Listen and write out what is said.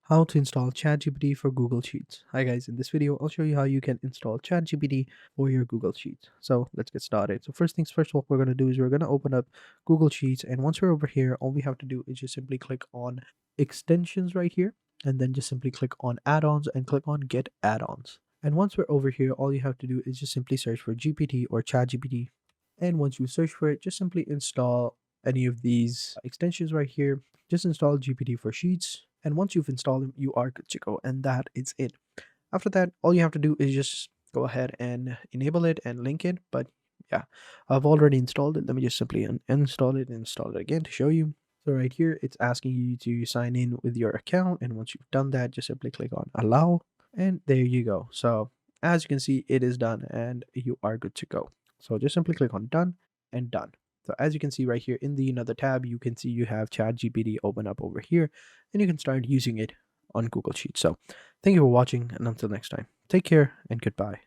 How to install ChatGPT for Google Sheets. Hi guys, in this video I'll show you how you can install ChatGPT for your Google Sheets. So let's get started. So first things first, what we're going to do is we're going to open up Google Sheets, and once we're over here, all we have to do is just simply click on extensions right here, and then just simply click on add-ons and click on get add-ons. And once we're over here, all you have to do is just simply search for GPT or ChatGPT. And once you search for it, just simply install any of these extensions right here. Just install GPT for Sheets, and once you've installed them, you are good to go, and that is it. After that, all you have to do is just go ahead and enable it and link it. But yeah, I've already installed it. Let me just simply uninstall it and install it again to show you. So right here, it's asking you to sign in with your account, and once you've done that, just simply click on allow, and there you go. So as you can see, it is done and you are good to go. So just simply click on done and done. So as you can see right here in the another tab, you can see you have ChatGPT open up over here, and you can start using it on Google Sheets. So thank you for watching, and until next time, take care and goodbye.